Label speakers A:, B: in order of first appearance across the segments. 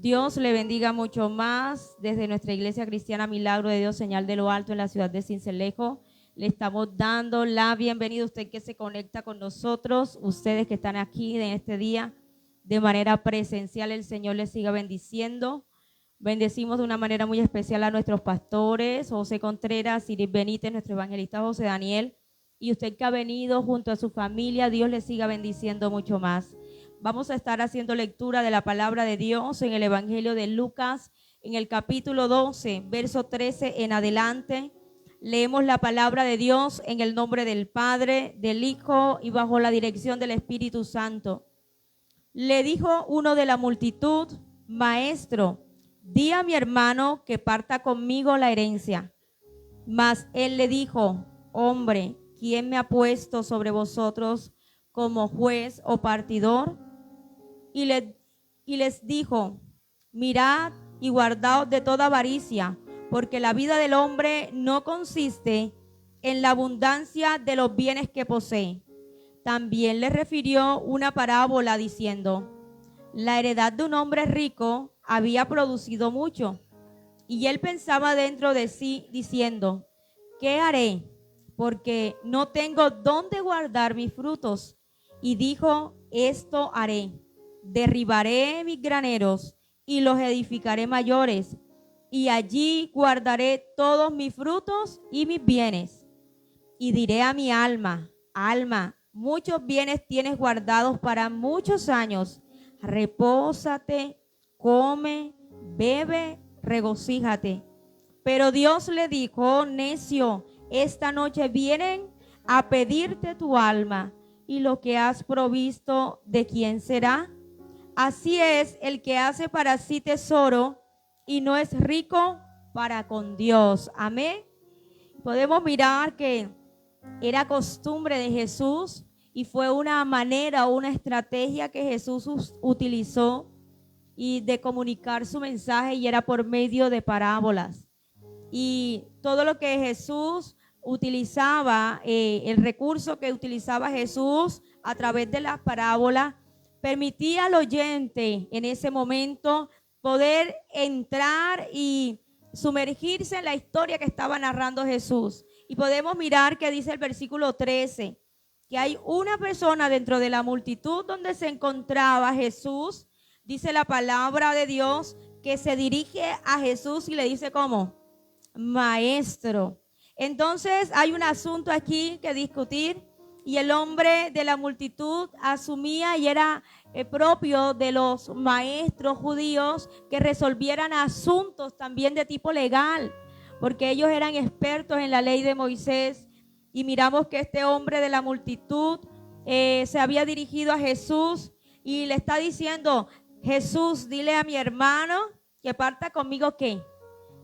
A: Dios le bendiga mucho más desde nuestra iglesia cristiana Milagro de Dios, Señal de lo Alto en la ciudad de Sincelejo. Le estamos dando la bienvenida a usted que se conecta con nosotros, ustedes que están aquí en este día de manera presencial. El Señor les siga bendiciendo. Bendecimos de una manera muy especial a nuestros pastores, José Contreras, Iris Benítez, nuestro evangelista José Daniel, y usted que ha venido junto a su familia, Dios les siga bendiciendo mucho más. Vamos a estar haciendo lectura de la palabra de Dios en el Evangelio de Lucas, en el capítulo 12, verso 13 en adelante. Leemos la palabra de Dios en el nombre del Padre, del Hijo y bajo la dirección del Espíritu Santo. Le dijo uno de la multitud: Maestro, di a mi hermano que parta conmigo la herencia. Mas él le dijo: Hombre, ¿quién me ha puesto sobre vosotros como juez o partidor? Y les dijo: Mirad y guardaos de toda avaricia, porque la vida del hombre no consiste en la abundancia de los bienes que posee. También le refirió una parábola diciendo: La heredad de un hombre rico había producido mucho, y él pensaba dentro de sí diciendo: ¿Qué haré? Porque no tengo dónde guardar mis frutos. Y dijo: Esto haré: derribaré mis graneros y los edificaré mayores, y allí guardaré todos mis frutos y mis bienes. Y diré a mi alma: Alma, muchos bienes tienes guardados para muchos años. Repósate, come, bebe, regocíjate. Pero Dios le dijo: Necio, esta noche vienen a pedirte tu alma, y lo que has provisto, ¿de quién será? Así es el que hace para sí tesoro y no es rico para con Dios. Amén. Podemos mirar que era costumbre de Jesús y fue una manera, una estrategia que Jesús utilizó y de comunicar su mensaje, y era por medio de parábolas. Y todo lo que Jesús utilizaba, el recurso que utilizaba Jesús a través de las parábolas, permitía al oyente en ese momento poder entrar y sumergirse en la historia que estaba narrando Jesús. Y podemos mirar que dice el versículo 13, que hay una persona dentro de la multitud donde se encontraba Jesús. Dice la palabra de Dios que se dirige a Jesús y le dice ¿cómo? Maestro. Entonces hay un asunto aquí que discutir, y el hombre de la multitud asumía y era propio de los maestros judíos que resolvieran asuntos también de tipo legal, porque ellos eran expertos en la ley de Moisés. Y miramos que este hombre de la multitud se había dirigido a Jesús y le está diciendo: Jesús, dile a mi hermano que parta conmigo ¿qué?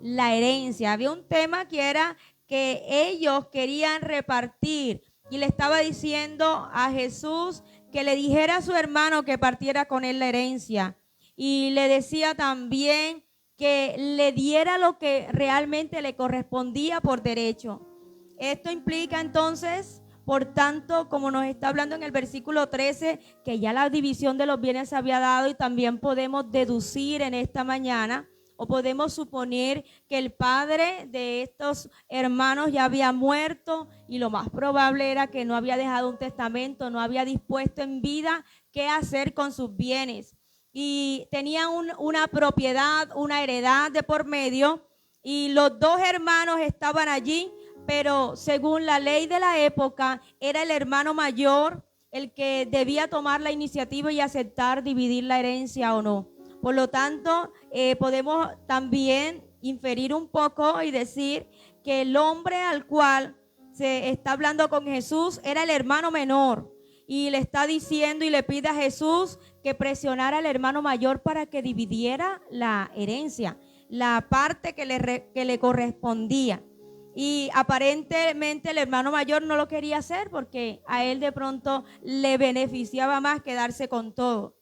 A: La herencia. Había un tema que era que ellos querían repartir, y le estaba diciendo a Jesús que le dijera a su hermano que partiera con él la herencia, y le decía también que le diera lo que realmente le correspondía por derecho. Esto implica entonces, por tanto, como nos está hablando en el versículo 13, que ya la división de los bienes se había dado, y también podemos deducir en esta mañana, o podemos suponer que el padre de estos hermanos ya había muerto, y lo más probable era que no había dejado un testamento, no había dispuesto en vida qué hacer con sus bienes. Y tenían una propiedad, una heredad de por medio, y los dos hermanos estaban allí, pero según la ley de la época, era el hermano mayor el que debía tomar la iniciativa y aceptar dividir la herencia o no. Por lo tanto, podemos también inferir un poco y decir que el hombre al cual se está hablando con Jesús era el hermano menor, y le está diciendo y le pide a Jesús que presionara al hermano mayor para que dividiera la herencia, la parte que le correspondía. Y aparentemente el hermano mayor no lo quería hacer porque a él de pronto le beneficiaba más quedarse con todo.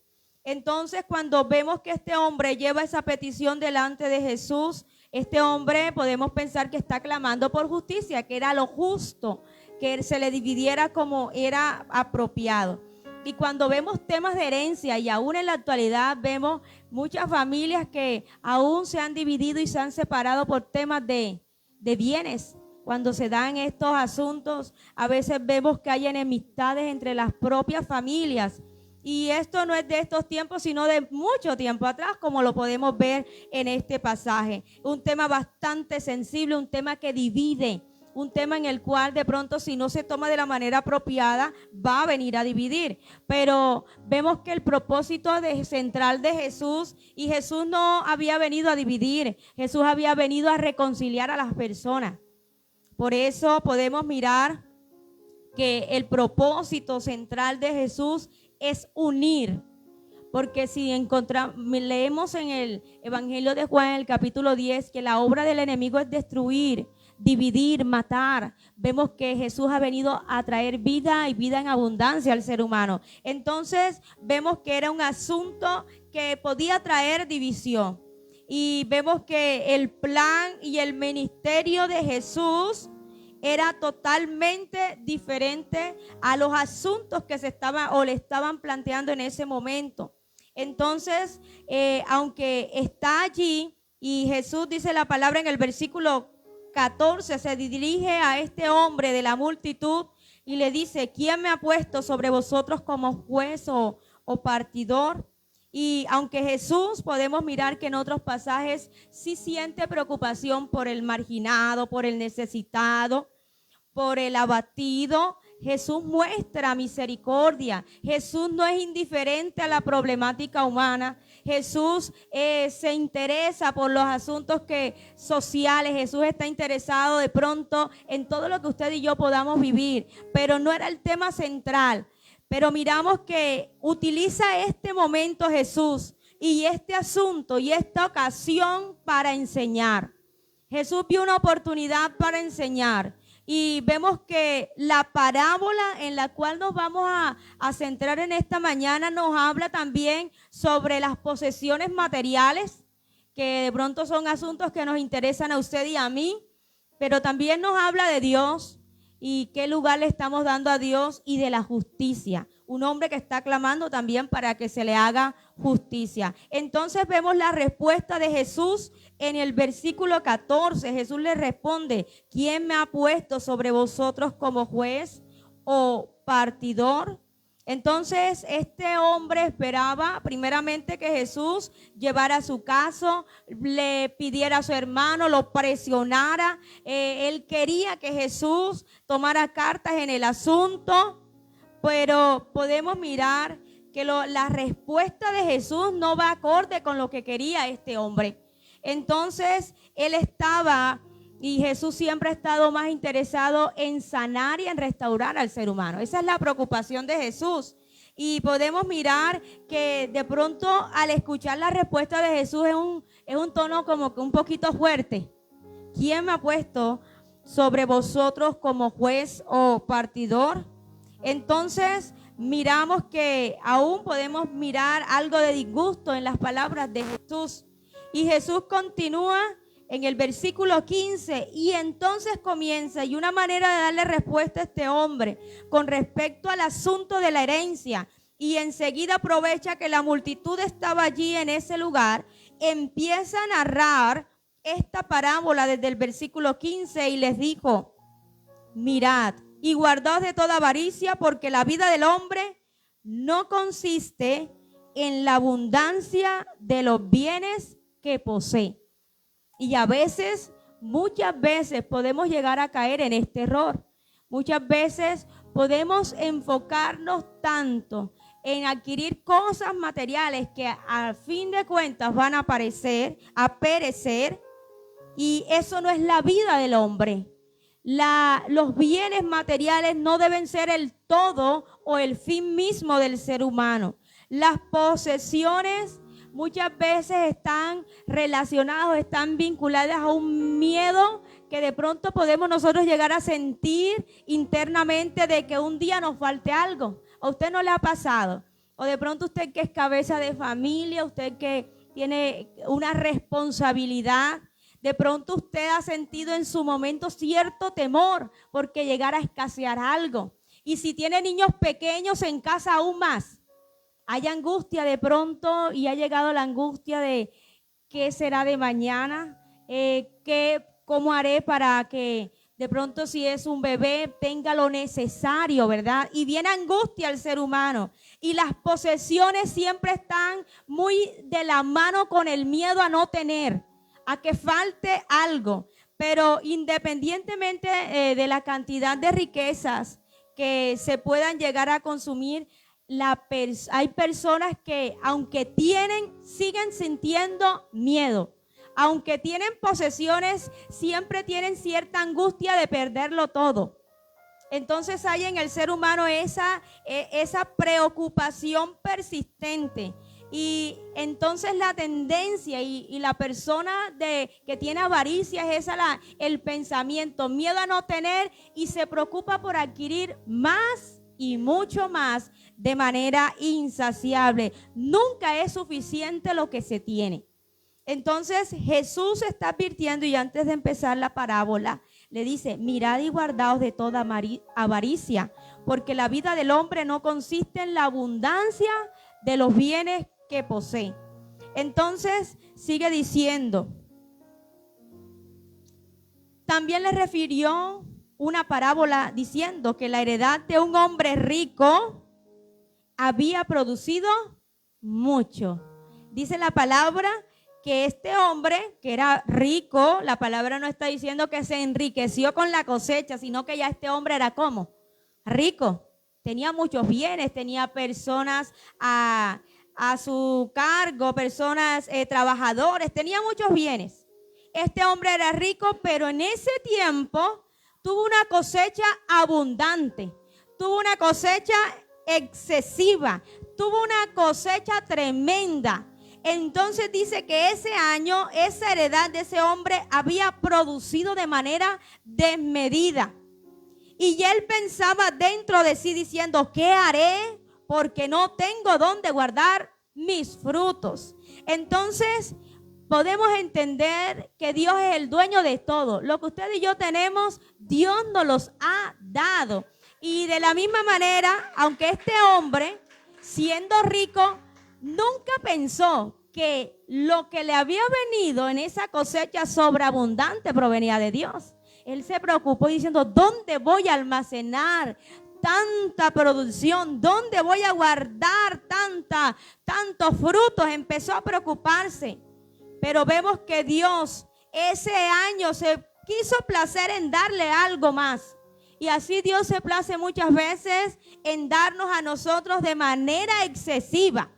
A: Entonces, cuando vemos que este hombre lleva esa petición delante de Jesús, este hombre podemos pensar que está clamando por justicia, que era lo justo, que se le dividiera como era apropiado. Y cuando vemos temas de herencia y aún en la actualidad vemos muchas familias que aún se han dividido y se han separado por temas de bienes. Cuando se dan estos asuntos, a veces vemos que hay enemistades entre las propias familias. Y esto no es de estos tiempos, sino de mucho tiempo atrás, como lo podemos ver en este pasaje. Un tema bastante sensible, un tema que divide, un tema en el cual de pronto si no se toma de la manera apropiada va a venir a dividir. Pero vemos que el propósito central de Jesús, y Jesús no había venido a dividir, Jesús había venido a reconciliar a las personas. Por eso podemos mirar que el propósito central de Jesús es unir. Porque si leemos en el Evangelio de Juan, en el capítulo 10, que la obra del enemigo es destruir, dividir, matar, vemos que Jesús ha venido a traer vida y vida en abundancia al ser humano. Entonces vemos que era un asunto que podía traer división. Y vemos que el plan y el ministerio de Jesús era totalmente diferente a los asuntos que le estaban planteando en ese momento. Entonces, aunque está allí, y Jesús dice la palabra en el versículo 14, se dirige a este hombre de la multitud y le dice: ¿quién me ha puesto sobre vosotros como juez o partidor? Y aunque Jesús, podemos mirar que en otros pasajes sí siente preocupación por el marginado, por el necesitado, por el abatido, Jesús muestra misericordia. Jesús no es indiferente a la problemática humana. Jesús se interesa por los asuntos sociales. Jesús está interesado de pronto en todo lo que usted y yo podamos vivir, pero no era el tema central. Pero miramos que utiliza este momento Jesús y este asunto y esta ocasión para enseñar. Jesús vio una oportunidad para enseñar. Y vemos que la parábola en la cual nos vamos a centrar en esta mañana nos habla también sobre las posesiones materiales, que de pronto son asuntos que nos interesan a usted y a mí, pero también nos habla de Dios y qué lugar le estamos dando a Dios, y de la justicia. Un hombre que está clamando también para que se le haga justicia. Entonces vemos la respuesta de Jesús en el versículo 14. Jesús le responde: ¿quién me ha puesto sobre vosotros como juez o partidor? Entonces este hombre esperaba primeramente que Jesús llevara su caso, le pidiera a su hermano, lo presionara. Él quería que Jesús tomara cartas en el asunto, pero podemos mirar que la respuesta de Jesús no va acorde con lo que quería este hombre. Entonces él estaba, y Jesús siempre ha estado más interesado en sanar y en restaurar al ser humano. Esa es la preocupación de Jesús. Y podemos mirar que de pronto al escuchar la respuesta de Jesús es un tono como que un poquito fuerte. ¿Quién me ha puesto sobre vosotros como juez o partidor? Entonces miramos que aún podemos mirar algo de disgusto en las palabras de Jesús. Y Jesús continúa en el versículo 15, y entonces comienza, y una manera de darle respuesta a este hombre con respecto al asunto de la herencia, y enseguida aprovecha que la multitud estaba allí en ese lugar, empieza a narrar esta parábola desde el versículo 15 y les dijo: mirad y guardaos de toda avaricia, porque la vida del hombre no consiste en la abundancia de los bienes que posee. Y a veces, muchas veces podemos llegar a caer en este error. Muchas veces podemos enfocarnos tanto en adquirir cosas materiales que al fin de cuentas van a perecer, y eso no es la vida del hombre. Los bienes materiales no deben ser el todo o el fin mismo del ser humano. Las posesiones muchas veces están relacionadas o están vinculadas a un miedo que de pronto podemos nosotros llegar a sentir internamente de que un día nos falte algo. ¿A usted no le ha pasado? O de pronto usted que es cabeza de familia, usted que tiene una responsabilidad, de pronto usted ha sentido en su momento cierto temor porque llegara a escasear algo. Y si tiene niños pequeños en casa, aún más. Hay angustia de pronto y ha llegado la angustia de qué será de mañana, cómo haré para que de pronto si es un bebé tenga lo necesario, ¿verdad? Y viene angustia al ser humano. Y las posesiones siempre están muy de la mano con el miedo a no tener, a que falte algo. Pero independientemente de la cantidad de riquezas que se puedan llegar a consumir, hay personas que aunque tienen, siguen sintiendo miedo. Aunque tienen posesiones, siempre tienen cierta angustia de perderlo todo. Entonces hay en el ser humano esa preocupación persistente. Y entonces la tendencia y la persona que tiene avaricia es esa, el pensamiento, miedo a no tener, y se preocupa por adquirir más y mucho más de manera insaciable. Nunca es suficiente lo que se tiene. Entonces Jesús está advirtiendo, y antes de empezar la parábola le dice: mirad y guardaos de toda avaricia, porque la vida del hombre no consiste en la abundancia de los bienes que posee. Entonces sigue diciendo, también le refirió una parábola diciendo que la heredad de un hombre rico había producido mucho. Dice la palabra que este hombre, que era rico, la palabra no está diciendo que se enriqueció con la cosecha, sino que ya este hombre era ¿cómo? Rico. Tenía muchos bienes, tenía personas a su cargo, personas, trabajadores, tenía muchos bienes. Este hombre era rico, pero en ese tiempo tuvo una cosecha abundante, tuvo una cosecha excesiva, tuvo una cosecha tremenda. Entonces dice que ese año, esa heredad de ese hombre había producido de manera desmedida. Y él pensaba dentro de sí diciendo: ¿qué haré? Porque no tengo dónde guardar mis frutos. Entonces podemos entender que Dios es el dueño de todo. Lo que usted y yo tenemos, Dios nos los ha dado. Y de la misma manera, aunque este hombre, siendo rico, nunca pensó que lo que le había venido en esa cosecha sobreabundante provenía de Dios. Él se preocupó diciendo: ¿dónde voy a almacenar tanta producción? ¿Dónde voy a guardar tantos frutos? Empezó a preocuparse. Pero vemos que Dios ese año se quiso placer en darle algo más. Y así Dios se place muchas veces en darnos a nosotros de manera excesiva.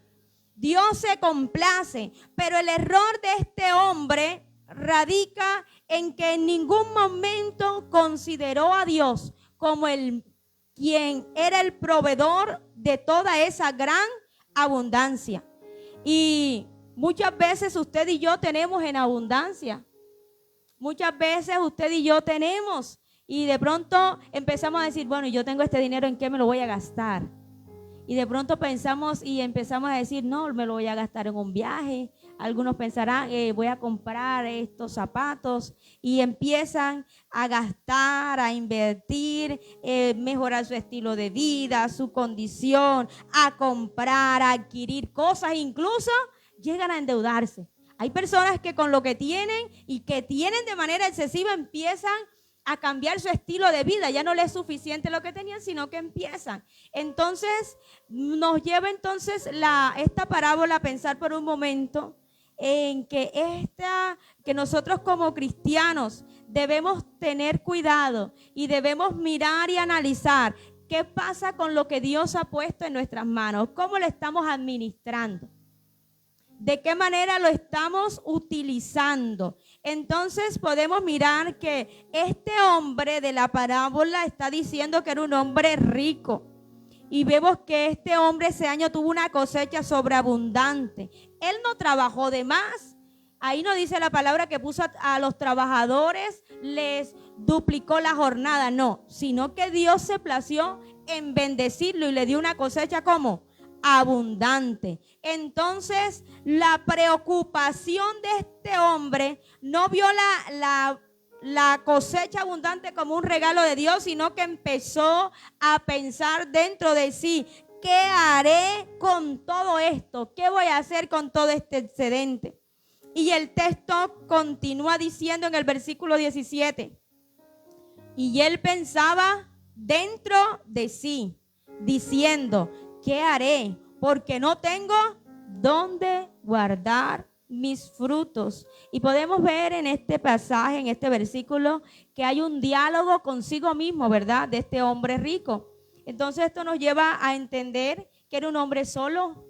A: Dios se complace, pero el error de este hombre radica en que en ningún momento consideró a Dios como quien era el proveedor de toda esa gran abundancia. Y muchas veces usted y yo tenemos en abundancia. Muchas veces usted y yo tenemos, y de pronto empezamos a decir: bueno, yo tengo este dinero, ¿en qué me lo voy a gastar? Y de pronto pensamos y empezamos a decir: no, me lo voy a gastar en un viaje. Algunos pensarán: voy a comprar estos zapatos. Y empiezan a gastar, a invertir, mejorar su estilo de vida, su condición, a comprar, a adquirir cosas, incluso llegan a endeudarse. Hay personas que con lo que tienen y que tienen de manera excesiva empiezan a cambiar su estilo de vida. Ya no les es suficiente lo que tenían, sino que empiezan. Entonces nos lleva entonces esta parábola a pensar por un momento en que nosotros como cristianos debemos tener cuidado y debemos mirar y analizar qué pasa con lo que Dios ha puesto en nuestras manos, cómo lo estamos administrando, de qué manera lo estamos utilizando. Entonces podemos mirar que este hombre de la parábola está diciendo que era un hombre rico. Y vemos que este hombre ese año tuvo una cosecha sobreabundante. Él no trabajó de más. Ahí no dice la palabra que puso a los trabajadores, les duplicó la jornada. No, sino que Dios se plació en bendecirlo y le dio una cosecha como abundante. Entonces la preocupación de este hombre no vio la cosecha abundante como un regalo de Dios, sino que empezó a pensar dentro de sí: ¿qué haré con todo esto? ¿Qué voy a hacer con todo este excedente? Y el texto continúa diciendo en el versículo 17: y él pensaba dentro de sí, diciendo: ¿qué haré? Porque no tengo dónde guardar mis frutos. Y podemos ver en este pasaje, en este versículo, que hay un diálogo consigo mismo, ¿verdad?, de este hombre rico. Entonces esto nos lleva a entender que era un hombre solo,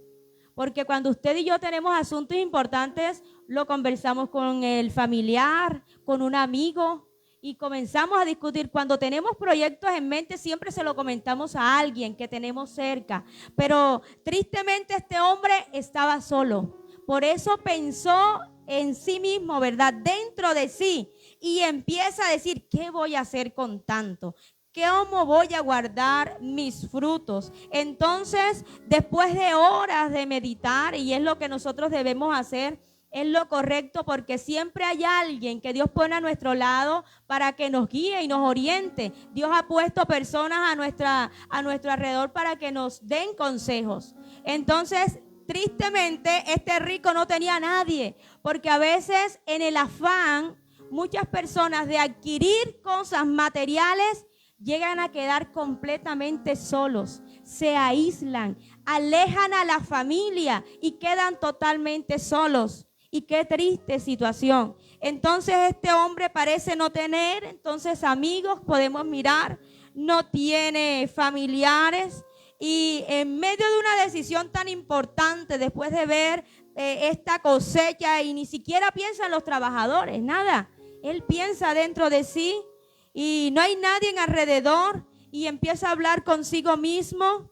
A: porque cuando usted y yo tenemos asuntos importantes, lo conversamos con el familiar, con un amigo, y comenzamos a discutir. Cuando tenemos proyectos en mente, siempre se lo comentamos a alguien que tenemos cerca. Pero tristemente este hombre estaba solo. Por eso pensó en sí mismo, ¿verdad?, dentro de sí, y empieza a decir: ¿qué voy a hacer con tanto? ¿Cómo voy a guardar mis frutos? Entonces, después de horas de meditar, y es lo que nosotros debemos hacer, es lo correcto, porque siempre hay alguien que Dios pone a nuestro lado para que nos guíe y nos oriente. Dios ha puesto personas a nuestro alrededor para que nos den consejos. Entonces, tristemente, este rico no tenía a nadie, porque a veces en el afán, muchas personas de adquirir cosas materiales llegan a quedar completamente solos, se aíslan, alejan a la familia y quedan totalmente solos. Y qué triste situación. Entonces este hombre parece no tener entonces amigos, podemos mirar, no tiene familiares, y en medio de una decisión tan importante, después de ver esta cosecha, y ni siquiera piensa en los trabajadores, nada. Él piensa dentro de sí y no hay nadie en alrededor, y empieza a hablar consigo mismo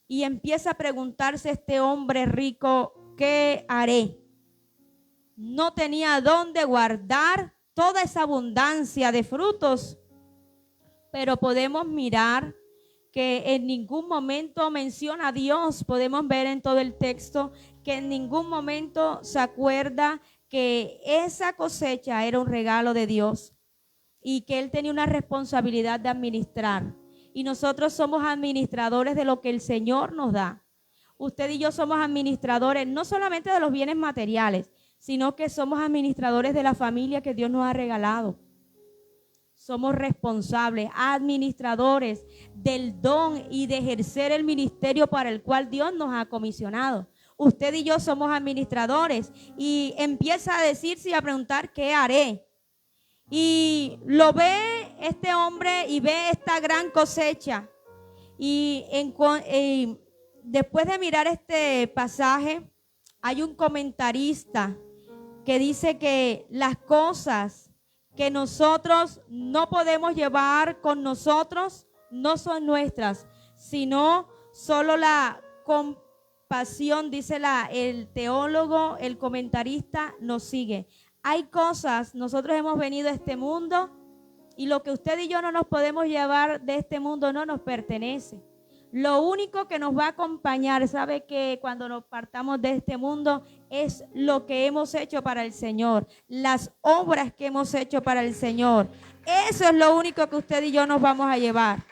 A: y empieza a preguntarse este hombre rico: ¿qué haré? No tenía dónde guardar toda esa abundancia de frutos, pero podemos mirar que en ningún momento menciona a Dios. Podemos ver en todo el texto que en ningún momento se acuerda que esa cosecha era un regalo de Dios y que él tenía una responsabilidad de administrar. Y nosotros somos administradores de lo que el Señor nos da. Usted y yo somos administradores no solamente de los bienes materiales, sino que somos administradores de la familia que Dios nos ha regalado. Somos responsables, administradores del don y de ejercer el ministerio para el cual Dios nos ha comisionado. Usted y yo somos administradores, y empieza a decirse y a preguntar: ¿qué haré? Y lo ve este hombre y ve esta gran cosecha. Y después de mirar este pasaje, hay un comentarista que dice que las cosas que nosotros no podemos llevar con nosotros no son nuestras, sino solo la compasión, dice el teólogo, el comentarista, nos sigue. Hay cosas, nosotros hemos venido a este mundo, y lo que usted y yo no nos podemos llevar de este mundo no nos pertenece. Lo único que nos va a acompañar, sabe que cuando nos partamos de este mundo, es lo que hemos hecho para el Señor, las obras que hemos hecho para el Señor. Eso es lo único que usted y yo nos vamos a llevar.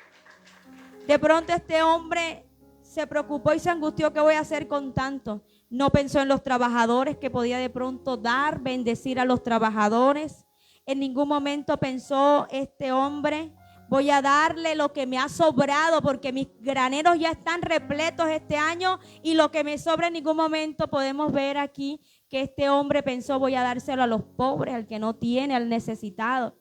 A: De pronto este hombre se preocupó y se angustió: ¿qué voy a hacer con tanto? No pensó en los trabajadores, que podía de pronto dar, bendecir a los trabajadores. En ningún momento pensó este hombre: voy a darle lo que me ha sobrado, porque mis graneros ya están repletos este año, y lo que me sobra. En ningún momento podemos ver aquí que este hombre pensó: voy a dárselo a los pobres, al que no tiene, al necesitado.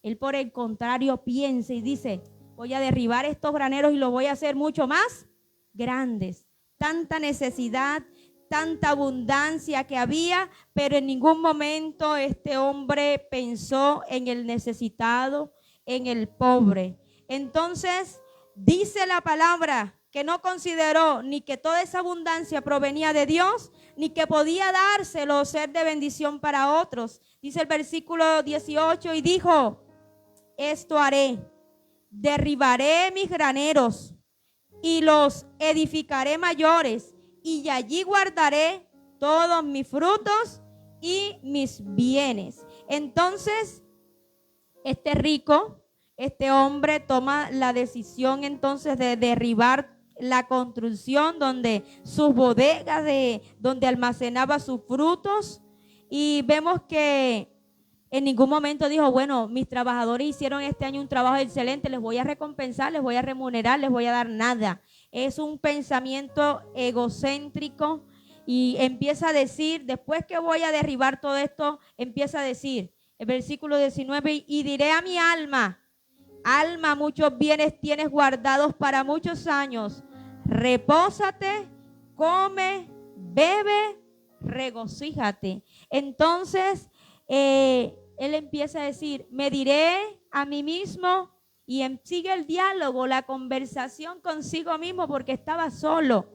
A: Él, por el contrario, piensa y dice: voy a derribar estos graneros y los voy a hacer mucho más grandes. Tanta necesidad, tanta abundancia que había, pero en ningún momento este hombre pensó en el necesitado, en el pobre. Entonces dice la palabra que no consideró ni que toda esa abundancia provenía de Dios, ni que podía dárselo o ser de bendición para otros. Dice el versículo 18: y dijo: esto haré, derribaré mis graneros y los edificaré mayores, y allí guardaré todos mis frutos y mis bienes. Entonces Este rico, este hombre toma la decisión entonces de derribar la construcción donde sus bodegas, donde almacenaba sus frutos, y vemos que en ningún momento dijo, bueno, mis trabajadores hicieron este año un trabajo excelente, les voy a recompensar, les voy a remunerar, les voy a dar nada. Es un pensamiento egocéntrico y empieza a decir, después que voy a derribar todo esto, empieza a decir, el versículo 19, y diré a mi alma, alma, muchos bienes tienes guardados para muchos años, repósate, come, bebe, regocíjate. Entonces, él empieza a decir, me diré a mí mismo, y sigue el diálogo, la conversación consigo mismo, porque estaba solo.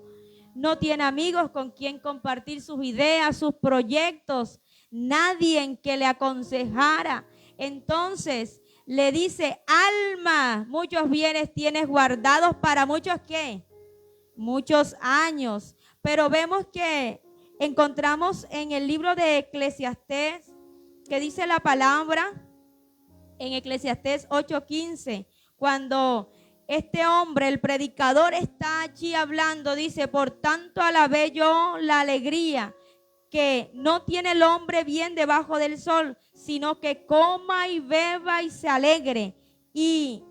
A: No tiene amigos con quien compartir sus ideas, sus proyectos, nadie en que le aconsejara. Entonces le dice, alma, muchos bienes tienes guardados para muchos, ¿qué? Muchos años. Pero vemos que encontramos en el libro de Eclesiastés, que dice la palabra, en Eclesiastés 8:15, cuando este hombre, el predicador, está allí hablando, dice, por tanto alabé yo la alegría que no tiene el hombre bien debajo del sol, sino que coma y beba y se alegre. Y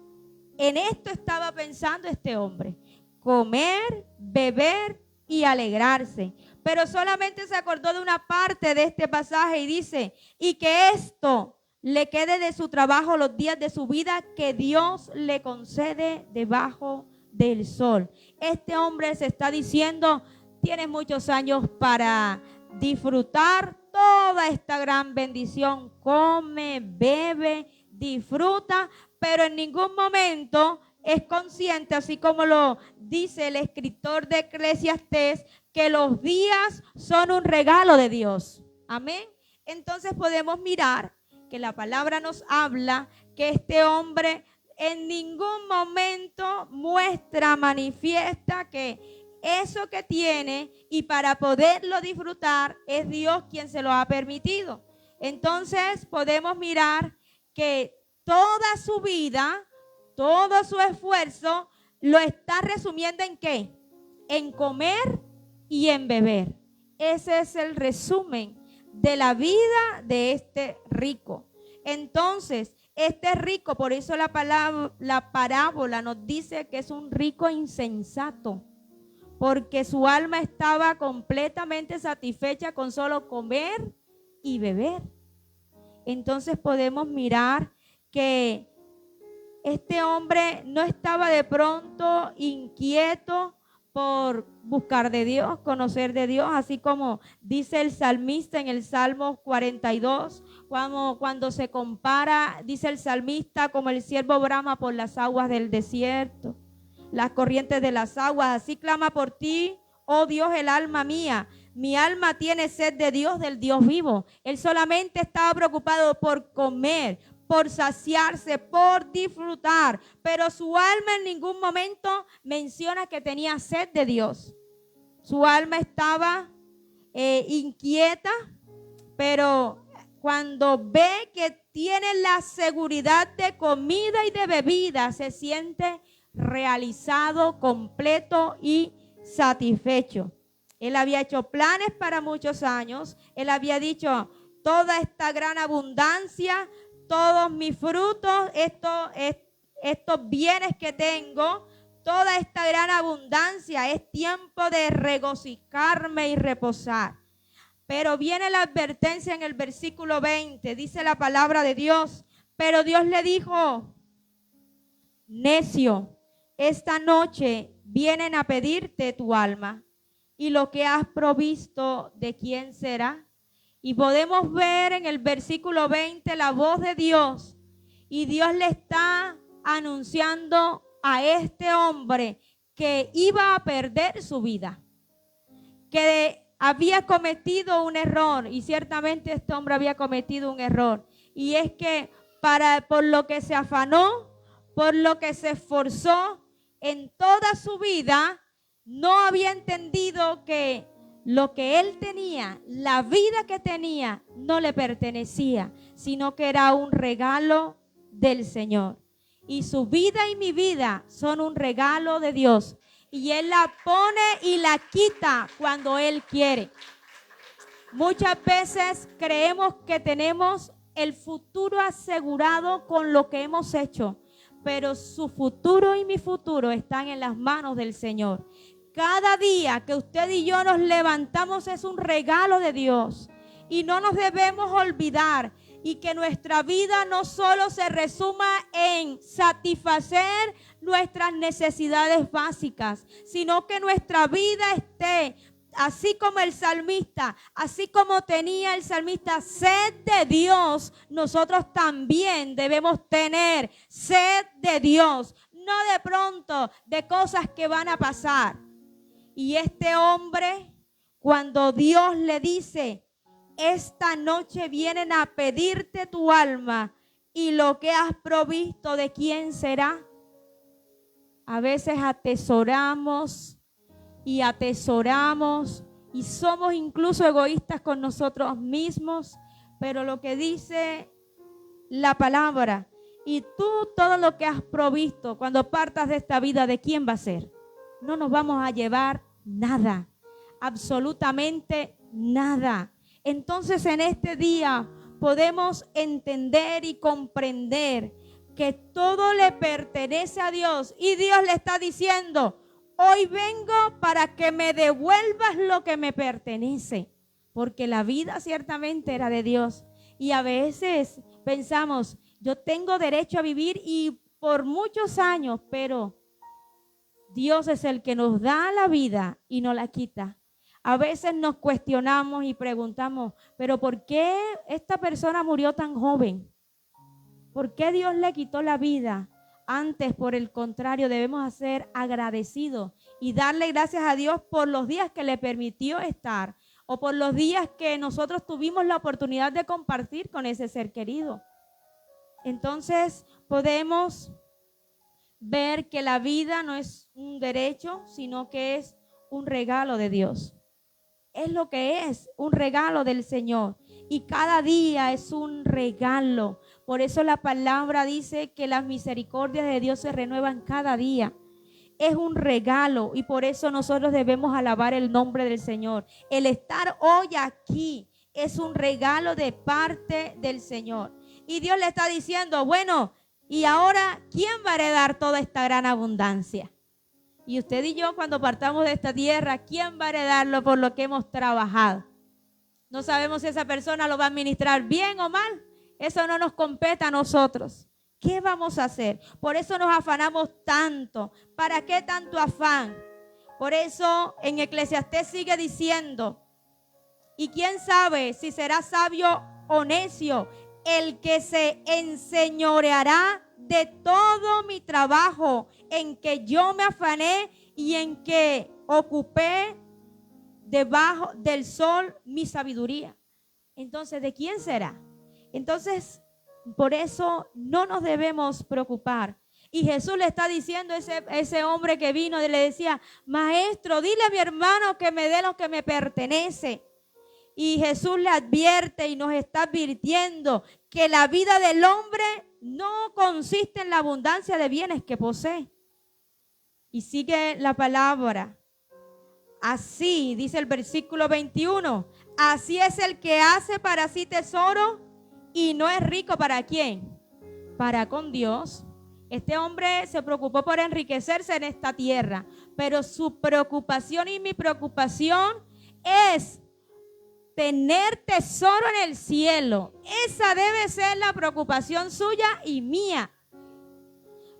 A: en esto estaba pensando este hombre, comer, beber y alegrarse. Pero solamente se acordó de una parte de este pasaje y dice, y que esto le quede de su trabajo los días de su vida que Dios le concede debajo del sol. Este hombre se está diciendo, tienes muchos años para disfrutar toda esta gran bendición. Come, bebe, disfruta, pero en ningún momento es consciente, así como lo dice el escritor de Eclesiastés, que los días son un regalo de Dios. Amén. Entonces podemos mirar que la palabra nos habla que este hombre en ningún momento muestra, manifiesta que eso que tiene y para poderlo disfrutar es Dios quien se lo ha permitido. Entonces podemos mirar que toda su vida, todo su esfuerzo lo está resumiendo ¿en qué? En comer y en beber. Ese es el resumen de la vida de este rico. Entonces, este rico, por eso la parábola nos dice que es un rico insensato, porque su alma estaba completamente satisfecha con solo comer y beber. Entonces podemos mirar que este hombre no estaba de pronto inquieto por buscar de Dios, conocer de Dios, así como dice el salmista en el Salmo 42, cuando se compara, dice el salmista, como el ciervo brama por las aguas del desierto, las corrientes de las aguas, así clama por ti, oh Dios, el alma mía. Mi alma tiene sed de Dios, del Dios vivo. Él solamente estaba preocupado por comer, por saciarse, por disfrutar, pero su alma en ningún momento menciona que tenía sed de Dios. Su alma estaba inquieta, pero cuando ve que tiene la seguridad de comida y de bebida, se siente realizado, completo y satisfecho. Él había hecho planes para muchos años. Él había dicho, toda esta gran abundancia, todos mis frutos, estos bienes que tengo, toda esta gran abundancia, es tiempo de regocijarme y reposar. Pero viene la advertencia en el versículo 20, dice la palabra de Dios, pero Dios le dijo, necio, esta noche vienen a pedirte tu alma, y lo que has provisto, ¿de quién será? Y podemos ver en el versículo 20 la voz de Dios, y Dios le está anunciando a este hombre que iba a perder su vida, que había cometido un error, y ciertamente este hombre había cometido un error, y es que por lo que se afanó, por lo que se esforzó en toda su vida, no había entendido que lo que él tenía, la vida que tenía, no le pertenecía, sino que era un regalo del Señor. Y su vida y mi vida son un regalo de Dios. Y Él la pone y la quita cuando Él quiere. Muchas veces creemos que tenemos el futuro asegurado con lo que hemos hecho, pero su futuro y mi futuro están en las manos del Señor. Cada día que usted y yo nos levantamos es un regalo de Dios y no nos debemos olvidar, y que nuestra vida no solo se resuma en satisfacer nuestras necesidades básicas, sino que nuestra vida esté así como el salmista, así como tenía el salmista sed de Dios. Nosotros también debemos tener sed de Dios, no de pronto de cosas que van a pasar. Y este hombre, cuando Dios le dice: esta noche vienen a pedirte tu alma, y lo que has provisto, ¿de quién será? A veces atesoramos y somos incluso egoístas con nosotros mismos, pero lo que dice la palabra: y tú todo lo que has provisto, cuando partas de esta vida, ¿de quién va a ser? No nos vamos a llevar nada, absolutamente nada. Entonces en este día podemos entender y comprender que todo le pertenece a Dios, y Dios le está diciendo: hoy vengo para que me devuelvas lo que me pertenece, porque la vida ciertamente era de Dios. Y a veces pensamos: yo tengo derecho a vivir y por muchos años, pero Dios es el que nos da la vida y nos la quita. A veces nos cuestionamos y preguntamos: ¿pero por qué esta persona murió tan joven? ¿Por qué Dios le quitó la vida? Antes, por el contrario, debemos ser agradecidos y darle gracias a Dios por los días que le permitió estar, o por los días que nosotros tuvimos la oportunidad de compartir con ese ser querido. Entonces podemos ver que la vida no es un derecho, sino que es un regalo de Dios. Es lo que es, un regalo del Señor. Y cada día es un regalo. Por eso la palabra dice que las misericordias de Dios se renuevan cada día. Es un regalo, y por eso nosotros debemos alabar el nombre del Señor. El estar hoy aquí es un regalo de parte del Señor. Y Dios le está diciendo: bueno, y ahora, ¿quién va a heredar toda esta gran abundancia? Y usted y yo, cuando partamos de esta tierra, ¿quién va a heredarlo por lo que hemos trabajado? No sabemos si esa persona lo va a administrar bien o mal. Eso no nos compete a nosotros. ¿Qué vamos a hacer? Por eso nos afanamos tanto. ¿Para qué tanto afán? Por eso en Eclesiastés sigue diciendo: y quién sabe si será sabio o necio el que se enseñoreará de todo mi trabajo, en que yo me afané y en que ocupé debajo del sol mi sabiduría. Entonces, ¿de quién será? Entonces, por eso no nos debemos preocupar. Y Jesús le está diciendo a ese hombre que vino y le decía: maestro, dile a mi hermano que me dé lo que me pertenece. Y Jesús le advierte y nos está advirtiendo que la vida del hombre no consiste en la abundancia de bienes que posee. Y sigue la palabra. Así, dice el versículo 21, así es el que hace para sí tesoro y no es rico. ¿Para quién? Para con Dios. Este hombre se preocupó por enriquecerse en esta tierra, pero su preocupación y mi preocupación es tener tesoro en el cielo. Esa debe ser la preocupación suya y mía.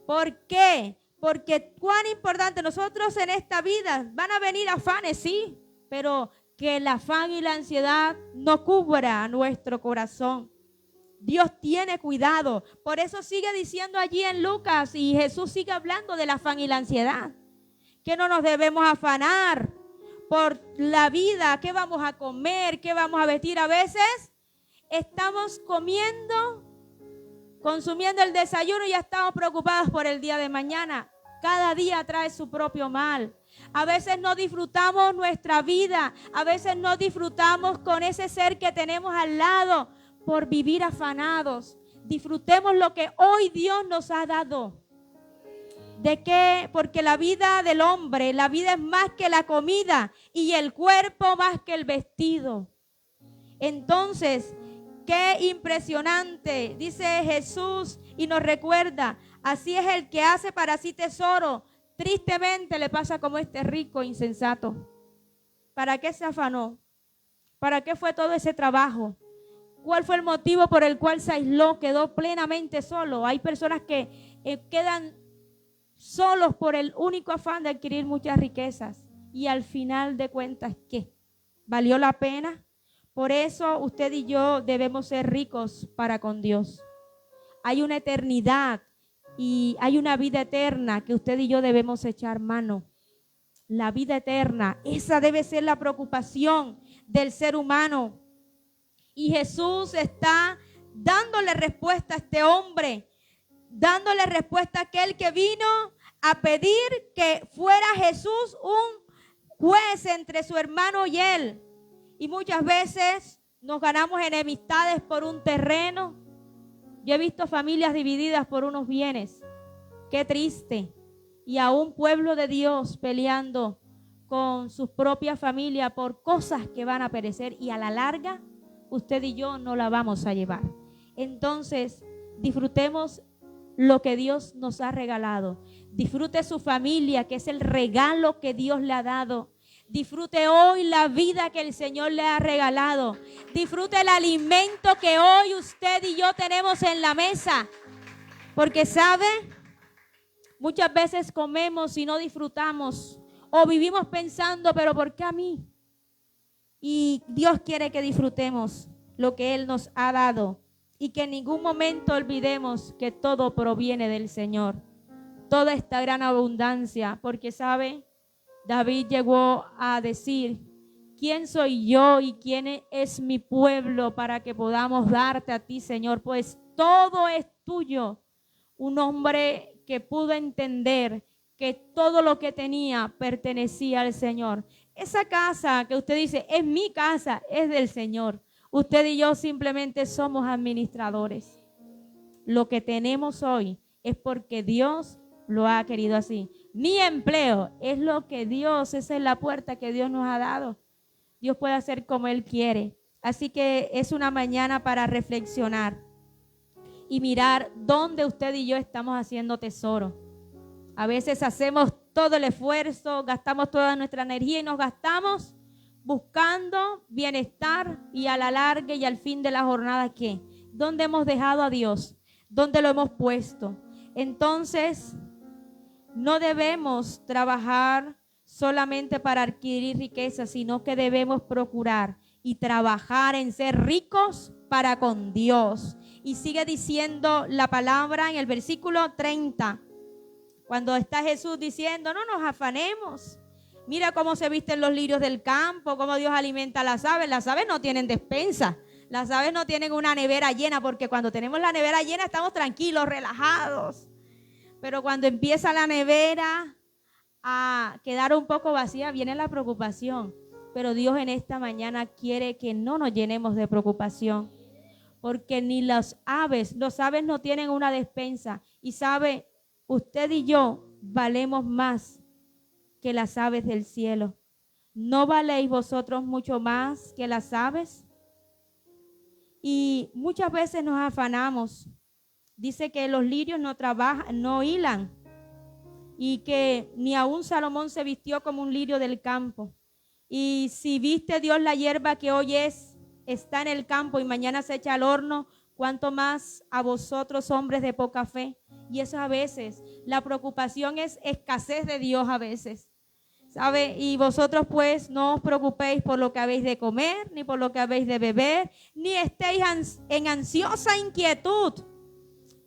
A: ¿Por qué? Porque cuán importante, nosotros en esta vida van a venir afanes, sí, pero que el afán y la ansiedad no cubra nuestro corazón. Dios tiene cuidado. Por eso sigue diciendo allí en Lucas, y Jesús sigue hablando del afán y la ansiedad, que no nos debemos afanar por la vida, qué vamos a comer, qué vamos a vestir. A veces estamos comiendo, consumiendo el desayuno y ya estamos preocupados por el día de mañana. Cada día trae su propio mal. A veces no disfrutamos nuestra vida, a veces no disfrutamos con ese ser que tenemos al lado por vivir afanados. Disfrutemos lo que hoy Dios nos ha dado. ¿De qué? Porque la vida del hombre, la vida es más que la comida y el cuerpo más que el vestido. Entonces, qué impresionante, dice Jesús y nos recuerda, así es el que hace para sí tesoro, tristemente le pasa como este rico insensato. ¿Para qué se afanó? ¿Para qué fue todo ese trabajo? ¿Cuál fue el motivo por el cual se aisló? Quedó plenamente solo. Hay personas que quedan solos por el único afán de adquirir muchas riquezas. Y al final de cuentas, ¿qué? ¿Valió la pena? Por eso usted y yo debemos ser ricos para con Dios. Hay una eternidad y hay una vida eterna que usted y yo debemos echar mano. La vida eterna, esa debe ser la preocupación del ser humano. Y Jesús está dándole respuesta a este hombre, dándole respuesta a aquel que vino a pedir que fuera Jesús un juez entre su hermano y él. Y muchas veces nos ganamos enemistades por un terreno. Yo he visto familias divididas por unos bienes. Qué triste. Y a un pueblo de Dios peleando con su propia familia por cosas que van a perecer y a la larga usted y yo no la vamos a llevar. Entonces, disfrutemos lo que Dios nos ha regalado. Disfrute su familia, que es el regalo que Dios le ha dado. Disfrute hoy la vida que el Señor le ha regalado. Disfrute el alimento que hoy usted y yo tenemos en la mesa. Porque, ¿sabe? Muchas veces comemos y no disfrutamos. O vivimos pensando, ¿pero por qué a mí? Y Dios quiere que disfrutemos lo que Él nos ha dado. Y que en ningún momento olvidemos que todo proviene del Señor. Toda esta gran abundancia. Porque, ¿sabe? David llegó a decir, ¿quién soy yo y quién es mi pueblo para que podamos darte a ti, Señor? Pues todo es tuyo. Un hombre que pudo entender que todo lo que tenía pertenecía al Señor. Esa casa que usted dice, es mi casa, es del Señor. Usted y yo simplemente somos administradores. Lo que tenemos hoy es porque Dios lo ha querido así. Mi empleo es lo que Dios, esa es la puerta que Dios nos ha dado. Dios puede hacer como Él quiere. Así que es una mañana para reflexionar y mirar dónde usted y yo estamos haciendo tesoro. A veces hacemos todo el esfuerzo, gastamos toda nuestra energía y nos gastamos buscando bienestar y a la larga y al fin de la jornada, ¿qué? ¿Dónde hemos dejado a Dios? ¿Dónde lo hemos puesto? Entonces, no debemos trabajar solamente para adquirir riqueza, sino que debemos procurar y trabajar en ser ricos para con Dios. Y sigue diciendo la palabra en el versículo 30, cuando está Jesús diciendo, no nos afanemos. Mira cómo se visten los lirios del campo, cómo Dios alimenta a las aves. Las aves no tienen despensa, las aves no tienen una nevera llena, porque cuando tenemos la nevera llena estamos tranquilos, relajados. Pero cuando empieza la nevera a quedar un poco vacía, viene la preocupación. Pero Dios en esta mañana quiere que no nos llenemos de preocupación. Porque ni los aves no tienen una despensa. Y sabe, usted y yo valemos más que las aves del cielo. ¿No valéis vosotros mucho más que las aves? Y muchas veces nos afanamos. Dice que los lirios no trabajan, no hilan. Y que ni aún Salomón se vistió como un lirio del campo. Y si viste Dios la hierba que hoy está en el campo y mañana se echa al horno, cuánto más a vosotros, hombres de poca fe. Y eso a veces, la preocupación es escasez de Dios a veces, ¿sabe? Y vosotros pues no os preocupéis por lo que habéis de comer, ni por lo que habéis de beber, ni estéis en ansiosa inquietud,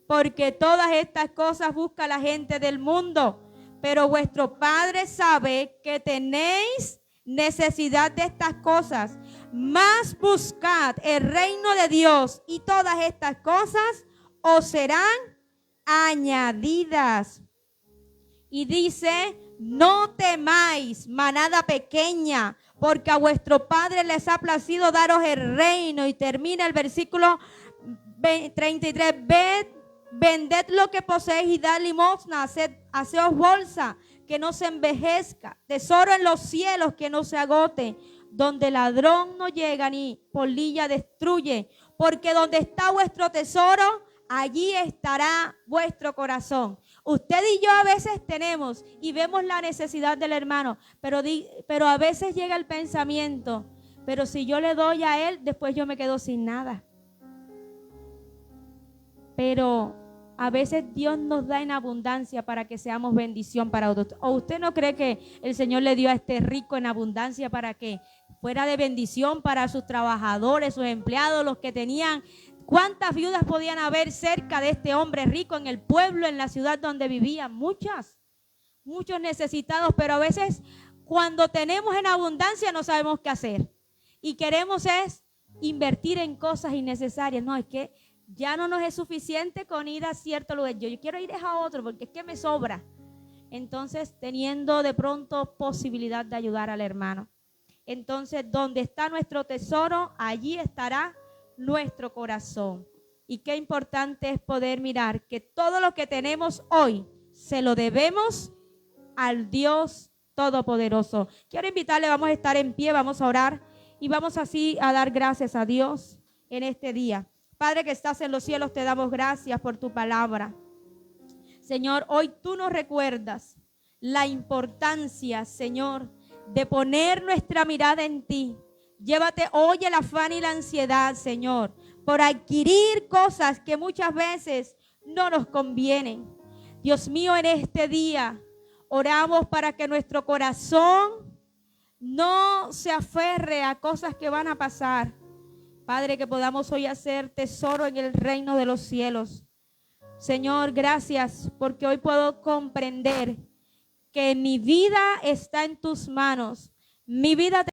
A: porque todas estas cosas busca la gente del mundo. Pero vuestro Padre sabe que tenéis necesidad de estas cosas. Más buscad el reino de Dios y todas estas cosas os serán añadidas. Y dice, no temáis, manada pequeña, porque a vuestro Padre les ha placido daros el reino. Y termina el versículo 33, vended lo que poseéis y dad limosna, haceos bolsa que no se envejezca, tesoro en los cielos que no se agote, donde ladrón no llega ni polilla destruye, porque donde está vuestro tesoro, allí estará vuestro corazón. Usted y yo a veces tenemos y vemos la necesidad del hermano, pero a veces llega el pensamiento, pero si yo le doy a él, después yo me quedo sin nada. Pero a veces Dios nos da en abundancia para que seamos bendición para otros. ¿O usted no cree que el Señor le dio a este rico en abundancia para que fuera de bendición para sus trabajadores, sus empleados, los que tenían? ¿Cuántas viudas podían haber cerca de este hombre rico en el pueblo, en la ciudad donde vivían? Muchos necesitados, pero a veces cuando tenemos en abundancia no sabemos qué hacer. Y queremos es invertir en cosas innecesarias. No, es que ya no nos es suficiente con ir a cierto lugar. Yo quiero ir a otro porque es que me sobra. Entonces, teniendo de pronto posibilidad de ayudar al hermano. Entonces, donde está nuestro tesoro, allí estará nuestro corazón. Y qué importante es poder mirar que todo lo que tenemos hoy se lo debemos al Dios Todopoderoso. Quiero invitarle, vamos a estar en pie, vamos a orar y vamos así a dar gracias a Dios en este día. Padre que estás en los cielos, te damos gracias por tu palabra. Señor, hoy tú nos recuerdas la importancia, Señor, de poner nuestra mirada en ti. Llévate hoy el afán y la ansiedad, Señor, por adquirir cosas que muchas veces no nos convienen. Dios mío, en este día oramos para que nuestro corazón no se aferre a cosas que van a pasar. Padre, que podamos hoy hacer tesoro en el reino de los cielos. Señor, gracias porque hoy puedo comprender que mi vida está en tus manos. Mi vida